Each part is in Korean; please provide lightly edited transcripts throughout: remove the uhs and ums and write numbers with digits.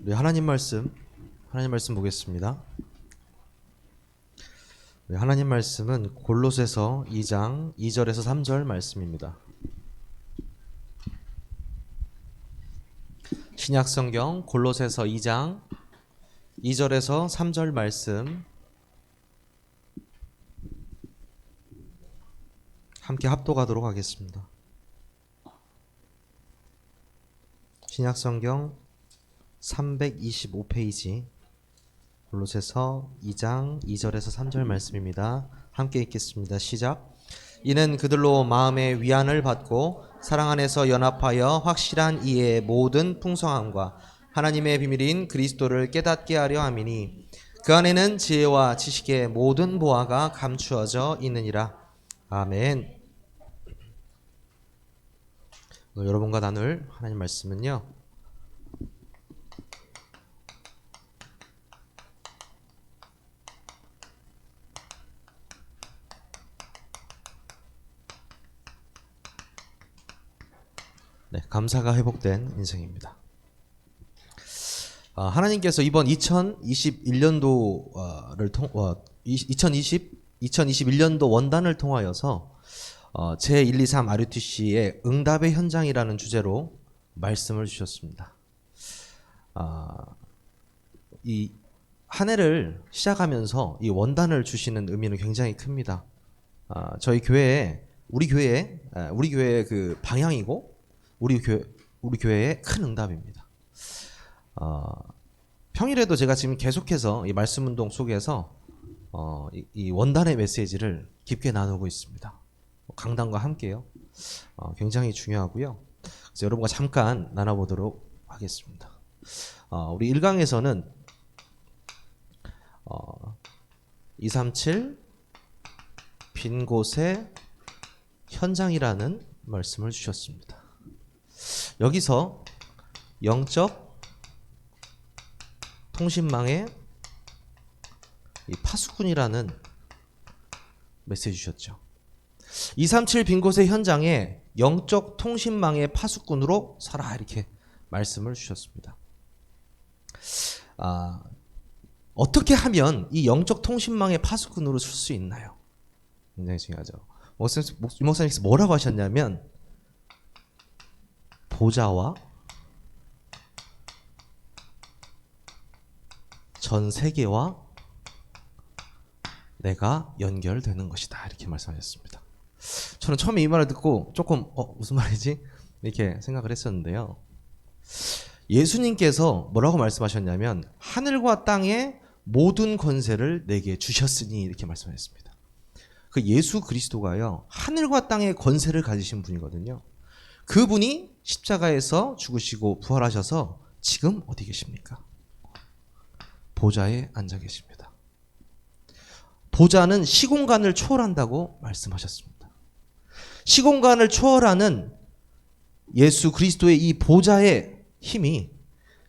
우리 하나님 말씀 보겠습니다. 우리 하나님 말씀은 골로새서 2장 2절에서 3절 말씀입니다. 신약 성경 골로새서 2장 2절에서 3절 말씀 함께 합독하도록 하겠습니다. 신약 성경 325페이지 골로새서 2장 2절에서 3절 말씀입니다. 함께 읽겠습니다. 시작. 이는 그들로 마음의 위안을 받고 사랑 안에서 연합하여 확실한 이해의 모든 풍성함과 하나님의 비밀인 그리스도를 깨닫게 하려 함이니 그 안에는 지혜와 지식의 모든 보화가 감추어져 있느니라. 아멘. 여러분과 나눌 하나님 말씀은요, 감사가 회복된 인생입니다. 하나님께서 이번 2021년도 원단을 통하여서 제123 RUTC의 응답의 현장이라는 주제로 말씀을 주셨습니다. 이 한 해를 시작하면서 이 원단을 주시는 의미는 굉장히 큽니다. 저희 교회에 우리 교회의 그 방향이고 우리 교회의 큰 응답입니다. 평일에도 제가 지금 계속해서 이 말씀 운동 속에서 이 원단의 메시지를 깊게 나누고 있습니다. 강단과 함께요. 굉장히 중요하고요. 그래서 여러분과 잠깐 나눠보도록 하겠습니다. 우리 1강에서는 237 빈 곳의 현장이라는 말씀을 주셨습니다. 여기서 영적 통신망의 이 파수꾼이라는 메시지 주셨죠. 237 빈 곳의 현장에 영적 통신망의 파수꾼으로 서라, 이렇게 말씀을 주셨습니다. 어떻게 하면 이 영적 통신망의 파수꾼으로 쓸 수 있나요? 굉장히 중요하죠. 목사님께서 뭐라고 하셨냐면, 보좌와 전 세계와 내가 연결되는 것이다, 이렇게 말씀하셨습니다. 저는 처음에 이 말을 듣고 조금 무슨 말이지? 이렇게 생각을 했었는데요. 예수님께서 뭐라고 말씀하셨냐면, 하늘과 땅의 모든 권세를 내게 주셨으니, 이렇게 말씀하셨습니다. 그 예수 그리스도가요, 하늘과 땅의 권세를 가지신 분이거든요. 그분이 십자가에서 죽으시고 부활하셔서 지금 어디 계십니까? 보좌에 앉아 계십니다. 보좌는 시공간을 초월한다고 말씀하셨습니다. 시공간을 초월하는 예수 그리스도의 이 보좌의 힘이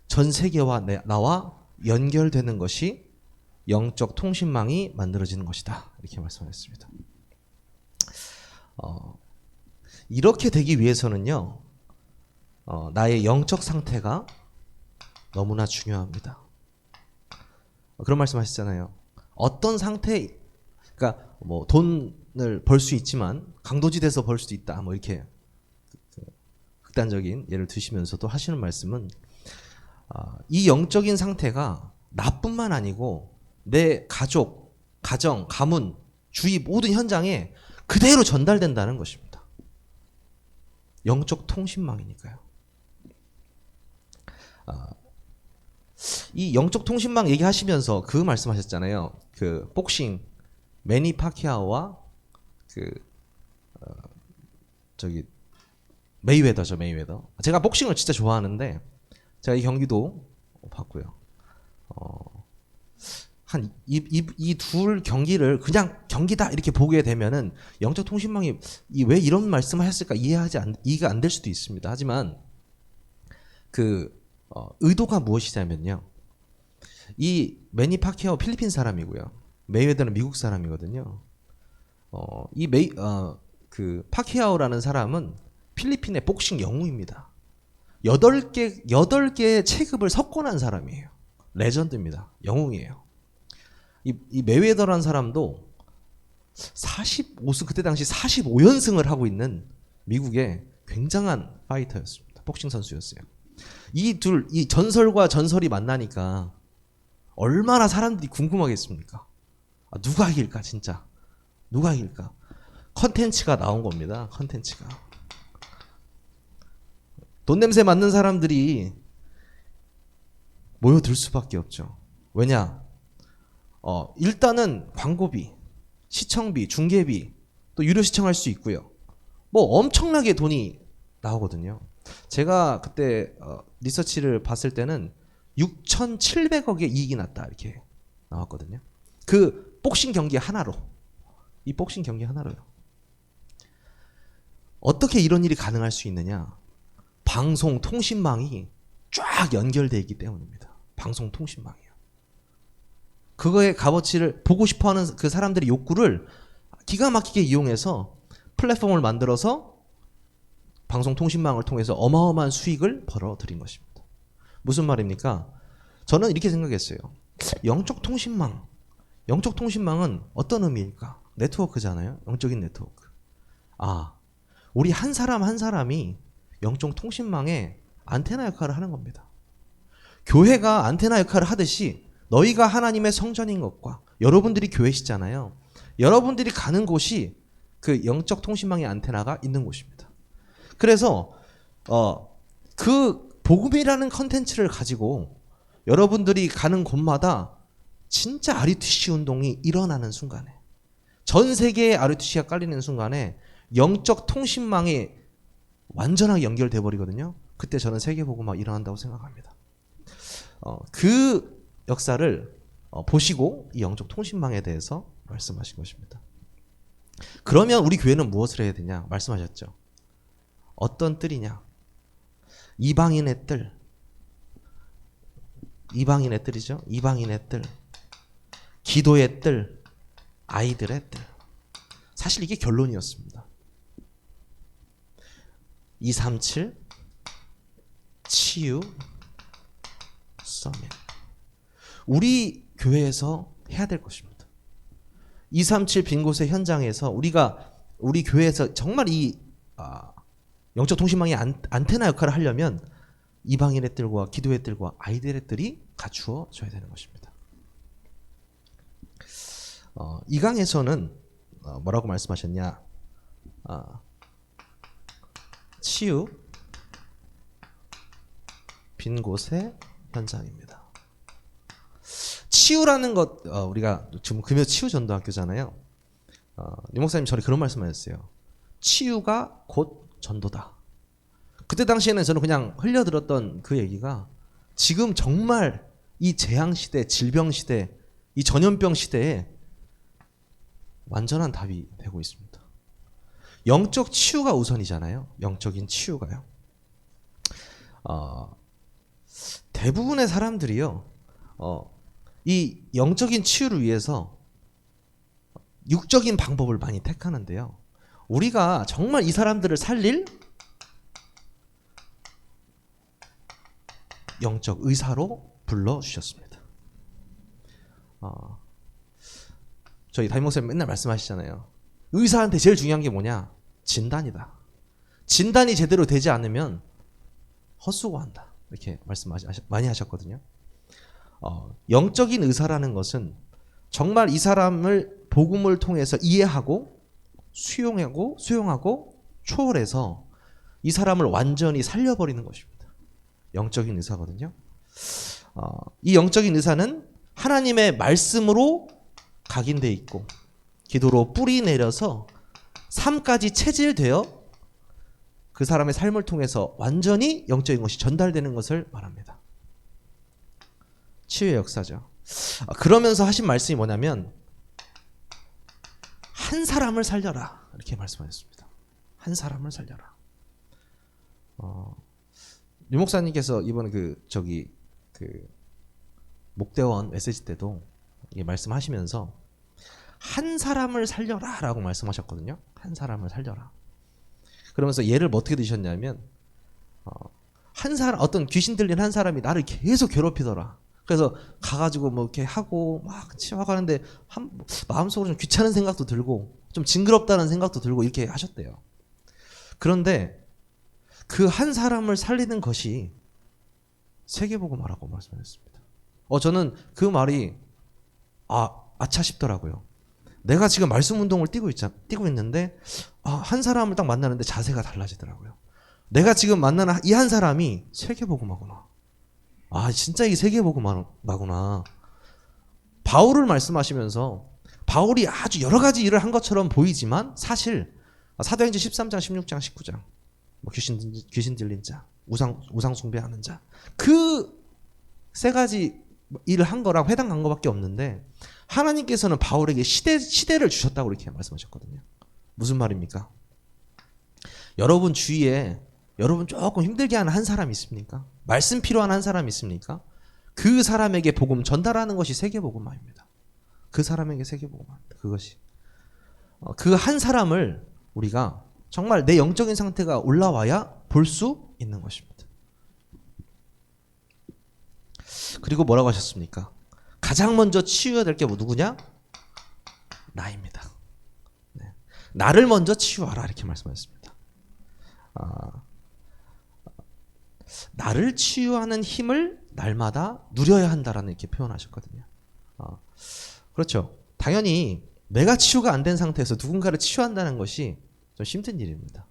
전 세계와 나와 연결되는 것이 영적 통신망이 만들어지는 것이다, 이렇게 말씀하셨습니다. 이렇게 되기 위해서는요, 나의 영적 상태가 너무나 중요합니다. 그런 말씀 하셨잖아요. 어떤 상태, 그러니까 뭐 돈을 벌 수 있지만 강도지대에서 벌 수도 있다, 뭐 이렇게 극단적인 예를 드시면서도 하시는 말씀은, 이 영적인 상태가 나뿐만 아니고 내 가족, 가정, 가문, 주위 모든 현장에 그대로 전달된다는 것입니다. 영적 통신망이니까요. 이 영적 통신망 얘기하시면서 그 말씀하셨잖아요. 그 복싱 매니 파키아오와 메이웨더죠, 메이웨더. 제가 복싱을 진짜 좋아하는데 제가 이 경기도 봤고요. 한 이 둘 경기를 그냥 경기다 이렇게 보게 되면은 영적 통신망이 왜 이런 말씀을 했을까 이해가 안 될 수도 있습니다. 하지만 의도가 무엇이냐면요, 이 매니 파키아오 필리핀 사람이고요, 메이웨더는 미국 사람이거든요. 파키아오라는 사람은 필리핀의 복싱 영웅입니다. 여덟 개의 체급을 석권한 사람이에요. 레전드입니다. 영웅이에요. 이 메이웨더라는 사람도 45승, 그때 당시 45연승을 하고 있는 미국의 굉장한 파이터였습니다. 복싱 선수였어요. 이 전설과 전설이 만나니까 얼마나 사람들이 궁금하겠습니까? 누가 이길까, 진짜? 누가 이길까? 컨텐츠가 나온 겁니다. 컨텐츠가. 돈 냄새 맡는 사람들이 모여들 수밖에 없죠. 왜냐? 일단은 광고비, 시청비, 중계비, 또 유료 시청할 수 있고요. 뭐 엄청나게 돈이 나오거든요. 제가 그때 리서치를 봤을 때는 6,700억의 이익이 났다 이렇게 나왔거든요. 그 복싱 경기 하나로. 이 복싱 경기 하나로요. 어떻게 이런 일이 가능할 수 있느냐? 방송 통신망이 쫙 연결되어 있기 때문입니다. 방송 통신망이요. 그거의 값어치를 보고 싶어하는 그 사람들의 욕구를 기가 막히게 이용해서 플랫폼을 만들어서 방송 통신망을 통해서 어마어마한 수익을 벌어들인 것입니다. 무슨 말입니까? 저는 이렇게 생각했어요. 영적 통신망은 어떤 의미일까? 네트워크잖아요. 영적인 네트워크. 우리 한 사람 한 사람이 영적 통신망의 안테나 역할을 하는 겁니다. 교회가 안테나 역할을 하듯이 너희가 하나님의 성전인 것과 여러분들이 교회시잖아요. 여러분들이 가는 곳이 그 영적 통신망의 안테나가 있는 곳입니다. 그래서 그 복음이라는 컨텐츠를 가지고 여러분들이 가는 곳마다 진짜 RUTC 운동이 일어나는 순간에, 전 세계의 RUTC가 깔리는 순간에 영적 통신망에 완전하게 연결돼 버리거든요. 그때 저는 세계복음화가 일어난다고 생각합니다. 그 역사를 보시고 이 영적 통신망에 대해서 말씀하신 것입니다. 그러면 우리 교회는 무엇을 해야 되냐 말씀하셨죠. 어떤 뜰이냐? 이방인의 뜰. 이방인의 뜰이죠. 이방인의 뜰. 기도의 뜰. 아이들의 뜰. 사실 이게 결론이었습니다. 237 치유 서밋. 우리 교회에서 해야 될 것입니다. 237 빈곳의 현장에서 우리 교회에서 정말 이 영적 통신망의 안테나 역할을 하려면 이방인의 뜰과 기도의 뜰과 아이들의 뜰이 갖추어져야 되는 것입니다. 이 강에서는 뭐라고 말씀하셨냐? 치유 빈곳의 현장입니다. 치유라는 것, 우리가 지금 금요 치유 전도학교잖아요. 유 목사님 전에 그런 말씀하셨어요. 치유가 곧 전도다. 그때 당시에는 저는 그냥 흘려들었던 그 얘기가 지금 정말 이 재앙시대, 질병시대, 이 전염병 시대에 완전한 답이 되고 있습니다. 영적 치유가 우선이잖아요. 영적인 치유가요. 대부분의 사람들이요, 이 영적인 치유를 위해서 육적인 방법을 많이 택하는데요. 우리가 정말 이 사람들을 살릴 영적 의사로 불러주셨습니다. 저희 담임 목사님 맨날 말씀하시잖아요. 의사한테 제일 중요한 게 뭐냐? 진단이다. 진단이 제대로 되지 않으면 헛수고한다. 이렇게 말씀 많이 하셨거든요. 영적인 의사라는 것은 정말 이 사람을 복음을 통해서 이해하고 수용하고 초월해서 이 사람을 완전히 살려버리는 것입니다. 영적인 의사거든요. 이 영적인 의사는 하나님의 말씀으로 각인되어 있고 기도로 뿌리 내려서 삶까지 체질되어 그 사람의 삶을 통해서 완전히 영적인 것이 전달되는 것을 말합니다. 치유의 역사죠. 그러면서 하신 말씀이 뭐냐면 한 사람을 살려라 이렇게 말씀하셨습니다. 한 사람을 살려라. 유 목사님께서 이번 목대원 메시지 때도 말씀하시면서 한 사람을 살려라라고 말씀하셨거든요. 한 사람을 살려라. 그러면서 예를 어떻게 드셨냐면 한 사람, 어떤 귀신 들린 한 사람이 나를 계속 괴롭히더라. 그래서 가가지고 뭐 이렇게 하고 막 치료하고 하는데 마음속으로 좀 귀찮은 생각도 들고 좀 징그럽다는 생각도 들고 이렇게 하셨대요. 그런데 그 한 사람을 살리는 것이 세계복음화라고 말씀하셨습니다. 저는 그 말이 아차 싶더라고요. 내가 지금 말씀 운동을 뛰고 있는데 한 사람을 딱 만나는데 자세가 달라지더라고요. 내가 지금 만나는 이 한 사람이 세계복음화구나. 진짜 이게 세계복음화구나. 바울을 말씀하시면서 바울이 아주 여러 가지 일을 한 것처럼 보이지만 사실 사도행전 13장, 16장, 19장 뭐 귀신 들린 자, 우상 숭배하는 자, 그 세 가지 일을 한 거랑 해당한 거밖에 없는데 하나님께서는 바울에게 시대를 주셨다고 이렇게 말씀하셨거든요. 무슨 말입니까? 여러분 주위에 여러분 조금 힘들게 하는 한 사람 있습니까? 말씀 필요한 한 사람 있습니까? 그 사람에게 복음 전달하는 것이 세계복음화입니다. 그 사람에게 세계복음화입니다. 그것이 그 한 사람을 우리가 정말 내 영적인 상태가 올라와야 볼 수 있는 것입니다. 그리고 뭐라고 하셨습니까? 가장 먼저 치유해야 될 게 누구냐? 나입니다. 네. 나를 먼저 치유하라 이렇게 말씀하셨습니다. 나를 치유하는 힘을 날마다 누려야 한다라는 이렇게 표현하셨거든요. 그렇죠. 당연히 내가 치유가 안 된 상태에서 누군가를 치유한다는 것이 좀 힘든 일입니다.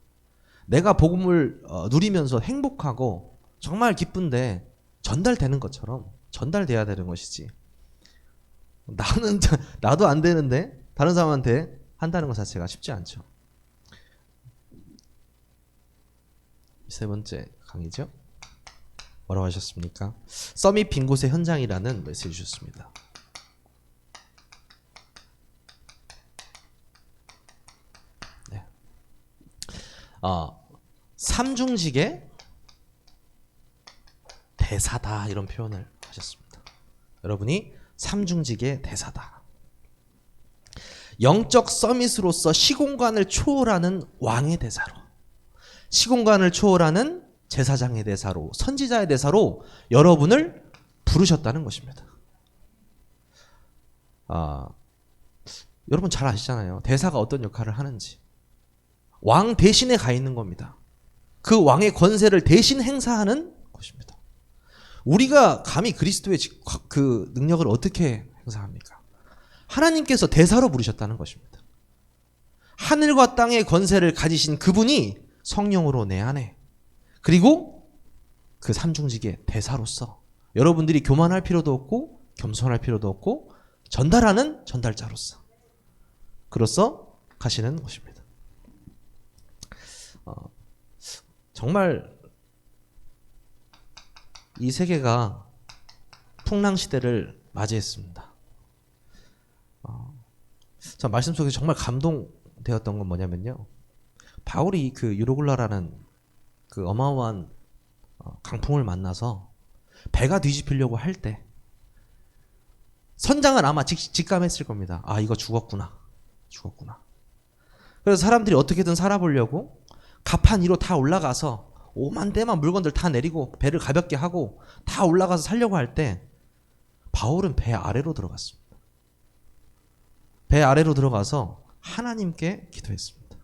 내가 복음을 누리면서 행복하고 정말 기쁜데 전달되는 것처럼 전달돼야 되는 것이지. 나도 안 되는데 다른 사람한테 한다는 것 자체가 쉽지 않죠. 세 번째 강의죠. 뭐라고 하셨습니까? 서밋 빈 곳의 현장이라는 메시지 주셨습니다. 네. 삼중직의 대사다 이런 표현을 하셨습니다. 여러분이 삼중직의 대사다. 영적 서밋으로서 시공간을 초월하는 왕의 대사로, 시공간을 초월하는 제사장의 대사로, 선지자의 대사로 여러분을 부르셨다는 것입니다. 여러분 잘 아시잖아요. 대사가 어떤 역할을 하는지. 왕 대신에 가 있는 겁니다. 그 왕의 권세를 대신 행사하는 것입니다. 우리가 감히 그리스도의 그 능력을 어떻게 행사합니까? 하나님께서 대사로 부르셨다는 것입니다. 하늘과 땅의 권세를 가지신 그분이 성령으로 내 안에, 그리고 그 삼중직의 대사로서 여러분들이 교만할 필요도 없고 겸손할 필요도 없고 전달하는 전달자로서 그로서 가시는 것입니다. 정말 이 세계가 풍랑 시대를 맞이했습니다. 저 말씀 속에서 정말 감동되었던 건 뭐냐면요. 바울이 그 유로굴라라는 그 어마어마한 강풍을 만나서 배가 뒤집히려고 할 때 선장은 아마 직감했을 겁니다. 이거 죽었구나. 그래서 사람들이 어떻게든 살아보려고 갑판 위로 다 올라가서 오만대만 물건들 다 내리고 배를 가볍게 하고 다 올라가서 살려고 할 때 바울은 배 아래로 들어갔습니다. 배 아래로 들어가서 하나님께 기도했습니다.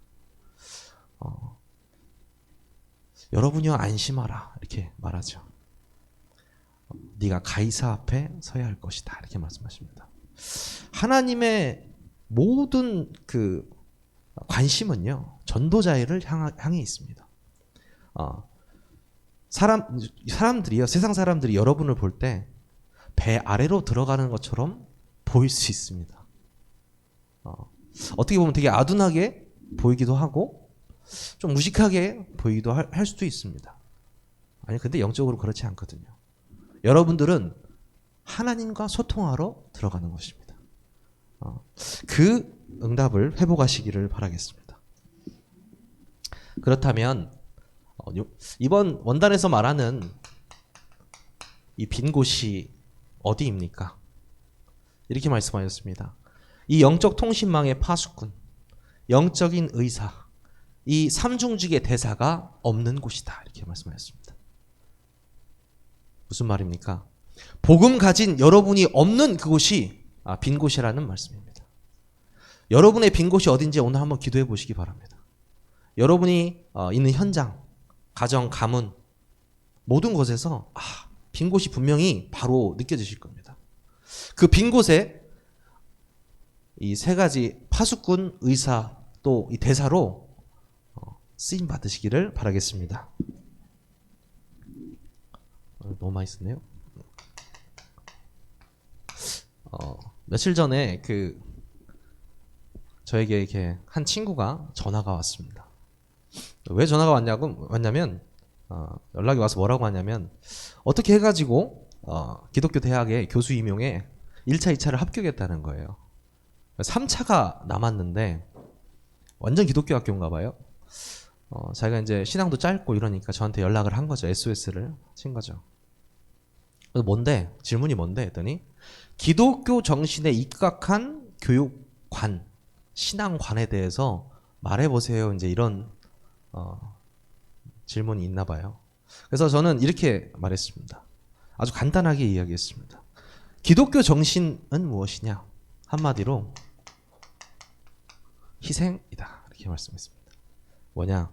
여러분이여 안심하라 이렇게 말하죠. 네가 가이사 앞에 서야 할 것이다 이렇게 말씀하십니다. 하나님의 모든 그 관심은요 전도자를 향해 있습니다. 사람들이요, 세상 사람들이 여러분을 볼 때 배 아래로 들어가는 것처럼 보일 수 있습니다. 어떻게 보면 되게 아둔하게 보이기도 하고 좀 무식하게 보이기도 할 수도 있습니다. 근데 영적으로 그렇지 않거든요. 여러분들은 하나님과 소통하러 들어가는 것입니다. 그 응답을 회복하시기를 바라겠습니다. 그렇다면 이번 원단에서 말하는 이 빈 곳이 어디입니까? 이렇게 말씀하셨습니다. 이 영적 통신망의 파수꾼, 영적인 의사, 이 삼중직의 대사가 없는 곳이다 이렇게 말씀하셨습니다. 무슨 말입니까? 복음 가진 여러분이 없는 그곳이 빈 곳이라는 말씀입니다. 여러분의 빈 곳이 어딘지 오늘 한번 기도해 보시기 바랍니다. 여러분이 있는 현장, 가정, 가문 모든 곳에서 빈 곳이 분명히 바로 느껴지실 겁니다. 그 빈 곳에 이 세 가지 파수꾼, 의사, 또 이 대사로 쓰임 받으시기를 바라겠습니다. 너무 많이 쓰네요. 며칠 전에 저에게 이렇게 한 친구가 전화가 왔습니다. 왜 전화가 왔냐면 연락이 와서 뭐라고 하냐면 어떻게 해가지고 기독교 대학의 교수 임용에 1차, 2차를 합격했다는 거예요. 3차가 남았는데 완전 기독교 학교인가 봐요. 자기가 이제 신앙도 짧고 이러니까 저한테 연락을 한 거죠. SOS를 친 거죠. 그래서 질문이 뭔데 했더니 기독교 정신에 입각한 교육관, 신앙관에 대해서 말해보세요. 이제 이런 질문이 있나 봐요. 그래서 저는 이렇게 말했습니다. 아주 간단하게 이야기했습니다. 기독교 정신은 무엇이냐? 한마디로 희생이다. 이렇게 말씀했습니다. 뭐냐?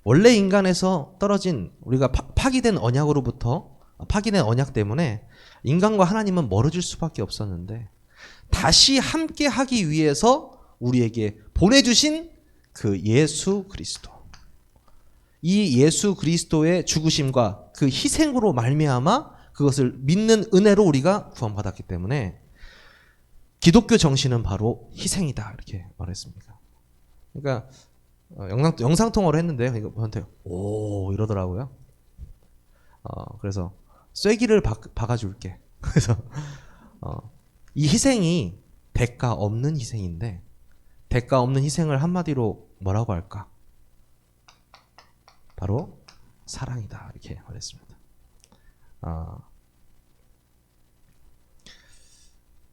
원래 인간에서 떨어진 우리가 파기된 언약 때문에 인간과 하나님은 멀어질 수밖에 없었는데 다시 함께 하기 위해서 우리에게 보내주신 그 예수 그리스도, 이 예수 그리스도의 죽으심과 그 희생으로 말미암아 그것을 믿는 은혜로 우리가 구원받았기 때문에 기독교 정신은 바로 희생이다. 이렇게 말했습니다. 그러니까 영상통화를 했는데 저한테 오 이러더라고요. 그래서 쐐기를 박아줄게. 그래서 이 희생이 대가 없는 희생인데 대가 없는 희생을 한마디로 뭐라고 할까? 바로 사랑이다. 이렇게 말했습니다.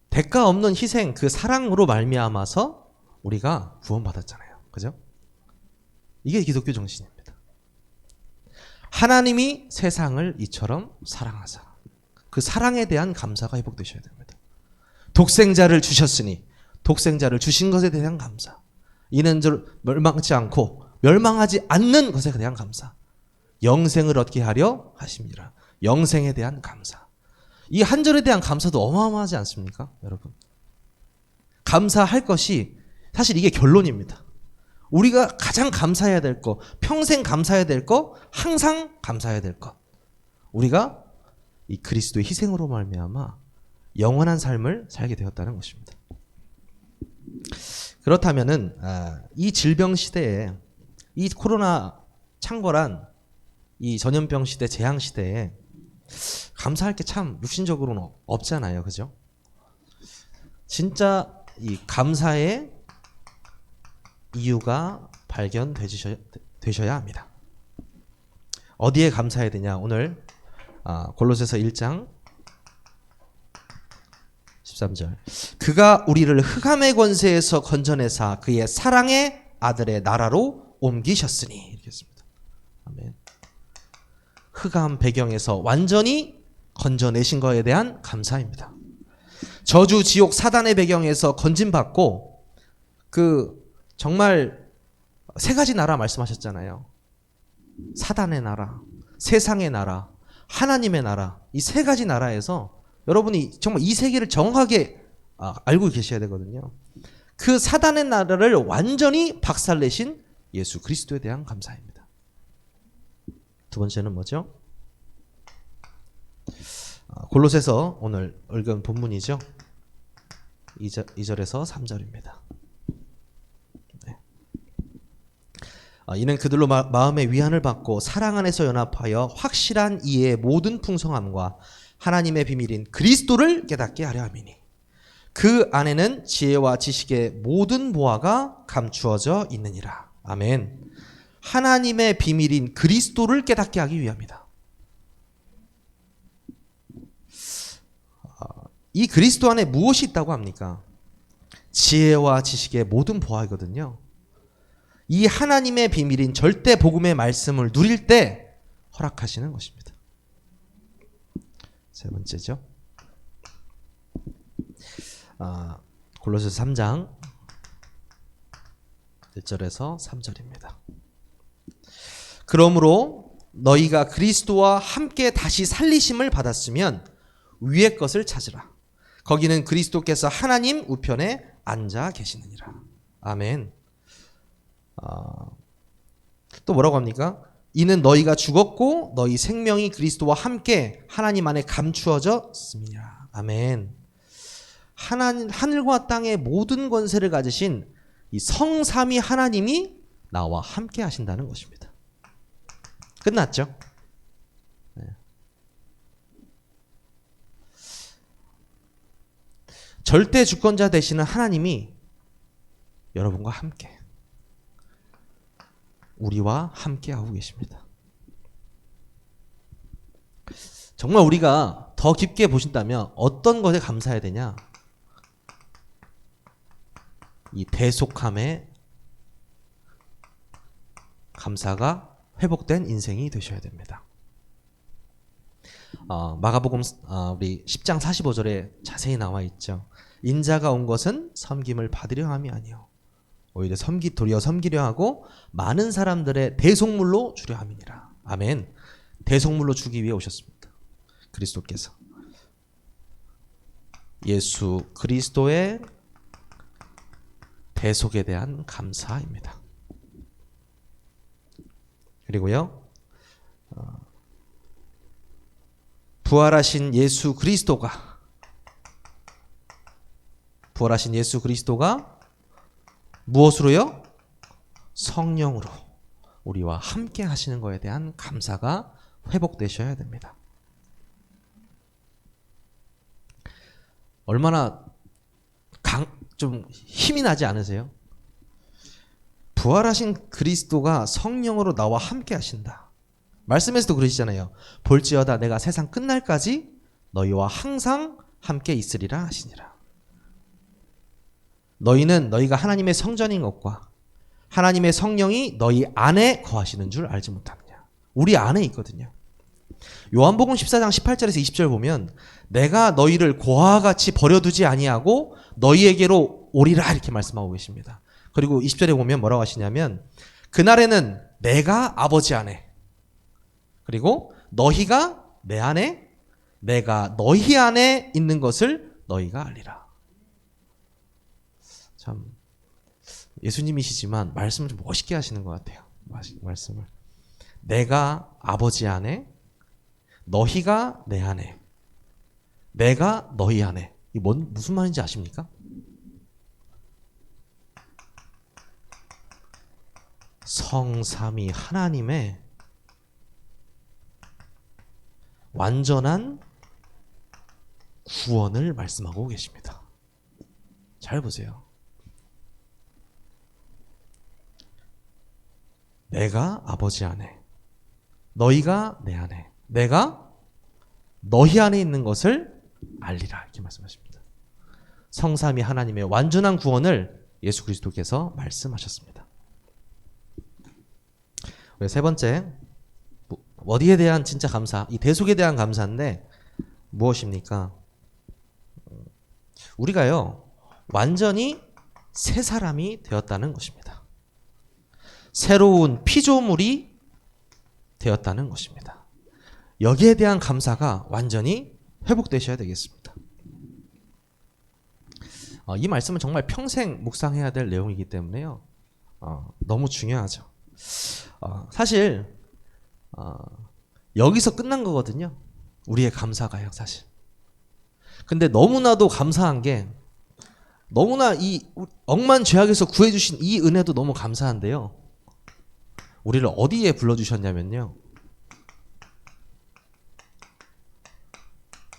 대가 없는 희생, 그 사랑으로 말미암아서 우리가 구원받았잖아요. 그죠? 이게 기독교 정신입니다. 하나님이 세상을 이처럼 사랑하사 그 사랑에 대한 감사가 회복되셔야 됩니다. 독생자를 주셨으니 독생자를 주신 것에 대한 감사, 이는 멸망치 않고 멸망하지 않는 것에 대한 감사, 영생을 얻게 하려 하심이라. 영생에 대한 감사. 이 한 절에 대한 감사도 어마어마하지 않습니까, 여러분? 감사할 것이 사실 이게 결론입니다. 우리가 가장 감사해야 될 것, 평생 감사해야 될 것, 항상 감사해야 될 것. 우리가 이 그리스도의 희생으로 말미암아 영원한 삶을 살게 되었다는 것입니다. 그렇다면은 이 질병 시대에, 이 코로나 창궐한 이 전염병 시대, 재앙 시대에 감사할 게 참 육신적으로는 없잖아요, 그죠? 진짜 이 감사의 이유가 발견되셔야 합니다. 어디에 감사해야 되냐? 오늘 골로새서 1장 13절. 그가 우리를 흑암의 권세에서 건져내사 그의 사랑의 아들의 나라로 옮기셨으니. 이렇게 했습니다. 아멘. 흑암 배경에서 완전히 건져내신 거에 대한 감사입니다. 저주, 지옥, 사단의 배경에서 건진받고 정말 세 가지 나라 말씀하셨잖아요. 사단의 나라, 세상의 나라, 하나님의 나라. 이 세 가지 나라에서 여러분이 정말 이 세계를 정확하게 알고 계셔야 되거든요. 그 사단의 나라를 완전히 박살내신 예수 그리스도에 대한 감사입니다. 두 번째는 뭐죠? 골로새서 오늘 읽은 본문이죠. 2절에서 3절입니다. 네. 이는 그들로 마음의 위안을 받고 사랑 안에서 연합하여 확실한 이해의 모든 풍성함과 하나님의 비밀인 그리스도를 깨닫게 하려 함이니 그 안에는 지혜와 지식의 모든 보화가 감추어져 있느니라. 아멘. 하나님의 비밀인 그리스도를 깨닫게 하기 위함이다. 이 그리스도 안에 무엇이 있다고 합니까? 지혜와 지식의 모든 보화이거든요. 이 하나님의 비밀인 절대 복음의 말씀을 누릴 때 허락하시는 것입니다. 세 번째죠. 골로새서 3장 1절에서 3절입니다. 그러므로 너희가 그리스도와 함께 다시 살리심을 받았으면 위의 것을 찾으라. 거기는 그리스도께서 하나님 우편에 앉아 계시느니라. 아멘. 또 뭐라고 합니까? 이는 너희가 죽었고 너희 생명이 그리스도와 함께 하나님 안에 감추어졌음이라. 아멘. 하늘과 땅의 모든 권세를 가지신 이 성삼위 하나님이 나와 함께 하신다는 것입니다. 끝났죠? 네. 절대 주권자 되시는 하나님이 여러분과 함께, 우리와 함께 하고 계십니다. 정말 우리가 더 깊게 보신다면 어떤 것에 감사해야 되냐? 이 대속함에 감사가 회복된 인생이 되셔야 됩니다. 마가복음 우리 10장 45절에 자세히 나와 있죠. 인자가 온 것은 섬김을 받으려 함이 아니요 오히려 도리어 섬기려 하고 많은 사람들의 대속물로 주려 함이니라. 아멘. 대속물로 주기 위해 오셨습니다. 그리스도께서. 예수 그리스도의 대속에 대한 감사입니다. 그리고요, 부활하신 예수 그리스도가 무엇으로요? 성령으로 우리와 함께 하시는 것에 대한 감사가 회복되셔야 됩니다. 얼마나 좀 힘이 나지 않으세요? 부활하신 그리스도가 성령으로 나와 함께 하신다. 말씀에서도 그러시잖아요. 볼지어다 내가 세상 끝날까지 너희와 항상 함께 있으리라 하시니라. 너희는 너희가 하나님의 성전인 것과 하나님의 성령이 너희 안에 거하시는 줄 알지 못하느냐. 우리 안에 있거든요. 요한복음 14장 18절에서 20절 보면 내가 너희를 고아와 같이 버려두지 아니하고 너희에게로 오리라 이렇게 말씀하고 계십니다. 그리고 20절에 보면 뭐라고 하시냐면 그날에는 내가 아버지 안에 그리고 너희가 내 안에 내가 너희 안에 있는 것을 너희가 알리라. 참 예수님이시지만 말씀을 좀 멋있게 하시는 것 같아요. 말씀을 내가 아버지 안에 너희가 내 안에 내가 너희 안에 이 무슨 말인지 아십니까? 성삼위 하나님의 완전한 구원을 말씀하고 계십니다. 잘 보세요. 내가 아버지 안에 너희가 내 안에 내가 너희 안에 있는 것을 알리라 이렇게 말씀하십니다. 성삼위 하나님의 완전한 구원을 예수 그리스도께서 말씀하셨습니다. 세 번째, 어디에 대한 진짜 감사, 이 대속에 대한 감사인데 무엇입니까? 우리가요 완전히 새 사람이 되었다는 것입니다. 새로운 피조물이 되었다는 것입니다. 여기에 대한 감사가 완전히 회복되셔야 되겠습니다. 이 말씀은 정말 평생 묵상해야 될 내용이기 때문에요. 너무 중요하죠. 사실 여기서 끝난 거거든요. 우리의 감사가요, 사실. 근데 너무나도 감사한 게 너무나 이 억만 죄악에서 구해주신 이 은혜도 너무 감사한데요. 우리를 어디에 불러주셨냐면요.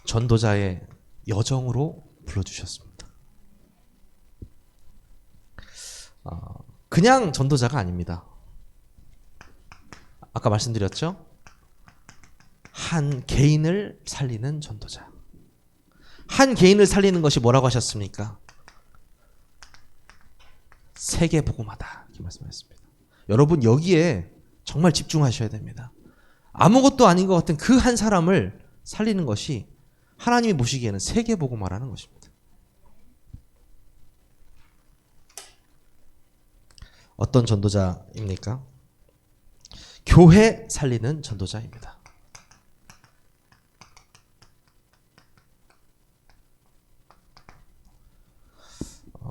전도자의 여정으로 불러주셨습니다. 그냥 전도자가 아닙니다. 아까 말씀드렸죠? 한 개인을 살리는 전도자. 한 개인을 살리는 것이 뭐라고 하셨습니까? 세계 복음하다 이렇게 말씀하셨습니다. 여러분 여기에 정말 집중하셔야 됩니다. 아무것도 아닌 것 같은 그 한 사람을 살리는 것이 하나님이 보시기에는 세계복음화라는 것입니다. 어떤 전도자입니까? 교회 살리는 전도자입니다.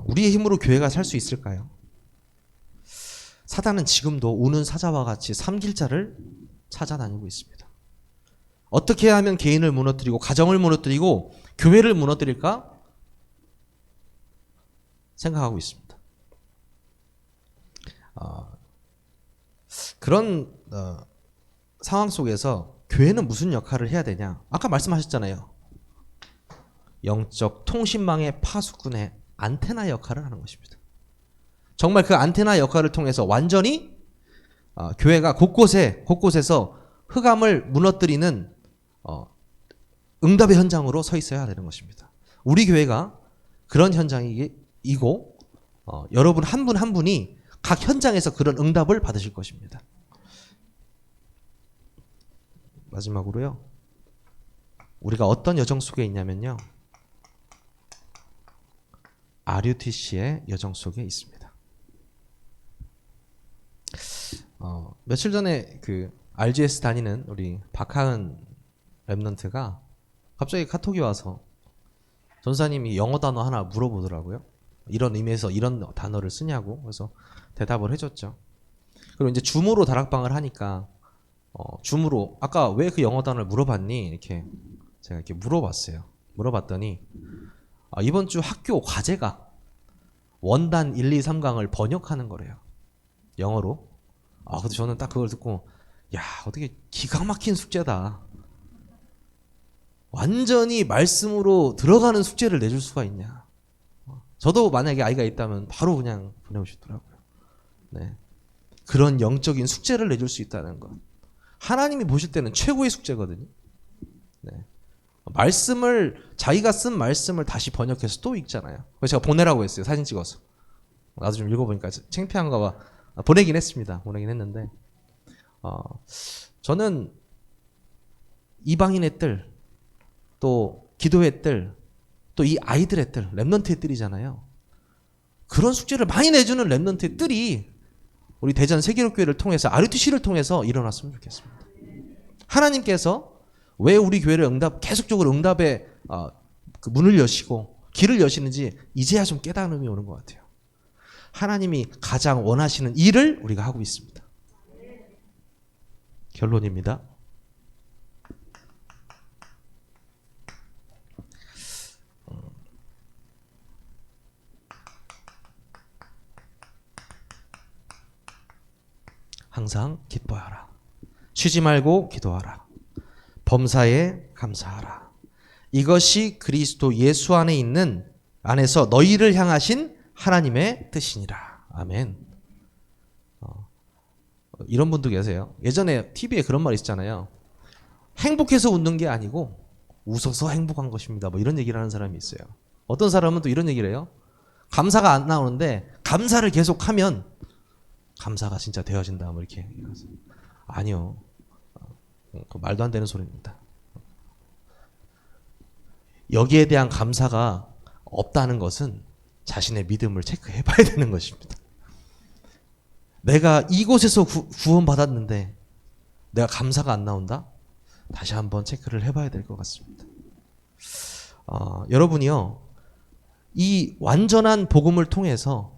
우리의 힘으로 교회가 살 수 있을까요? 사단은 지금도 우는 사자와 같이 삼길자를 찾아다니고 있습니다. 어떻게 하면 개인을 무너뜨리고 가정을 무너뜨리고 교회를 무너뜨릴까 생각하고 있습니다. 그런 상황 속에서 교회는 무슨 역할을 해야 되냐? 아까 말씀하셨잖아요. 영적 통신망의 파수꾼의 안테나 역할을 하는 것입니다. 정말 그 안테나 역할을 통해서 완전히 교회가 곳곳에서 흑암을 무너뜨리는 응답의 현장으로 서 있어야 되는 것입니다. 우리 교회가 그런 현장이고 여러분 한 분 한 분이 각 현장에서 그런 응답을 받으실 것입니다. 마지막으로요. 우리가 어떤 여정 속에 있냐면요. RUTC의 여정 속에 있습니다. 며칠 전에 그 RGS 다니는 우리 박하은 랩런트가 갑자기 카톡이 와서 전사님이 영어 단어 하나 물어보더라고요. 이런 의미에서 이런 단어를 쓰냐고. 그래서 대답을 해줬죠. 그리고 이제 줌으로 다락방을 하니까 줌으로 아까 왜 그 영어 단어를 물어봤니? 이렇게 제가 이렇게 물어봤어요. 물어봤더니 이번 주 학교 과제가 원단 1, 2, 3강을 번역하는 거래요. 영어로. 근데 저는 딱 그걸 듣고 야, 어떻게 기가 막힌 숙제다. 완전히 말씀으로 들어가는 숙제를 내줄 수가 있냐. 저도 만약에 아이가 있다면 바로 그냥 보내고 싶더라고요. 네. 그런 영적인 숙제를 내줄 수 있다는 것. 하나님이 보실 때는 최고의 숙제거든요. 네. 자기가 쓴 말씀을 다시 번역해서 또 읽잖아요. 그래서 제가 보내라고 했어요. 사진 찍어서. 나도 좀 읽어보니까 창피한가 봐. 보내긴 했습니다. 보내긴 했는데. 저는 이방인의 뜰, 또 기도의 뜰, 또 이 아이들의 뜰, 랩런트의 뜰이잖아요. 그런 숙제를 많이 내주는 랩런트의 뜰이 우리 대전 세계로교회를 통해서 RUTC를 통해서 일어났으면 좋겠습니다. 하나님께서 왜 우리 교회를 계속적으로 응답의 그 문을 여시고 길을 여시는지 이제야 좀 깨달음이 오는 것 같아요. 하나님이 가장 원하시는 일을 우리가 하고 있습니다. 결론입니다. 항상 기뻐하라. 쉬지 말고 기도하라. 범사에 감사하라. 이것이 그리스도 예수 안에 있는 안에서 너희를 향하신 하나님의 뜻이니라. 아멘. 이런 분도 계세요. 예전에 TV에 그런 말 있잖아요. 행복해서 웃는 게 아니고 웃어서 행복한 것입니다. 뭐 이런 얘기를 하는 사람이 있어요. 어떤 사람은 또 이런 얘기를 해요. 감사가 안 나오는데 감사를 계속하면 감사가 진짜 되어진다. 뭐 이렇게. 아니요. 그 말도 안 되는 소리입니다. 여기에 대한 감사가 없다는 것은 자신의 믿음을 체크해 봐야 되는 것입니다. 내가 이곳에서 구원받았는데 내가 감사가 안 나온다? 다시 한번 체크를 해봐야 될 것 같습니다. 여러분이요. 이 완전한 복음을 통해서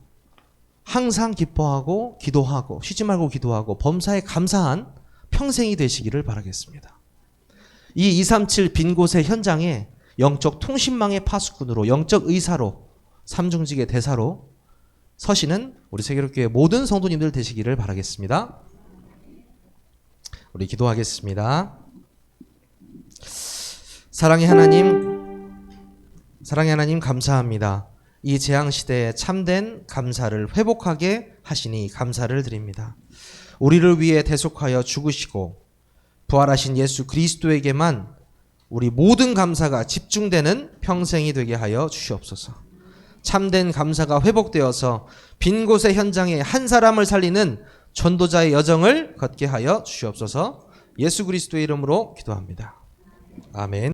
항상 기뻐하고 기도하고 쉬지 말고 기도하고 범사에 감사한 평생이 되시기를 바라겠습니다. 이 237 빈 곳의 현장에 영적 통신망의 파수꾼으로 영적 의사로 삼중직의 대사로 서시는 우리 세계로교회 모든 성도님들 되시기를 바라겠습니다. 우리 기도하겠습니다. 사랑의 하나님 감사합니다. 이 재앙시대에 참된 감사를 회복하게 하시니 감사를 드립니다. 우리를 위해 대속하여 죽으시고 부활하신 예수 그리스도에게만 우리 모든 감사가 집중되는 평생이 되게 하여 주시옵소서. 참된 감사가 회복되어서 빈 곳의 현장에 한 사람을 살리는 전도자의 여정을 걷게 하여 주시옵소서. 예수 그리스도의 이름으로 기도합니다. 아멘.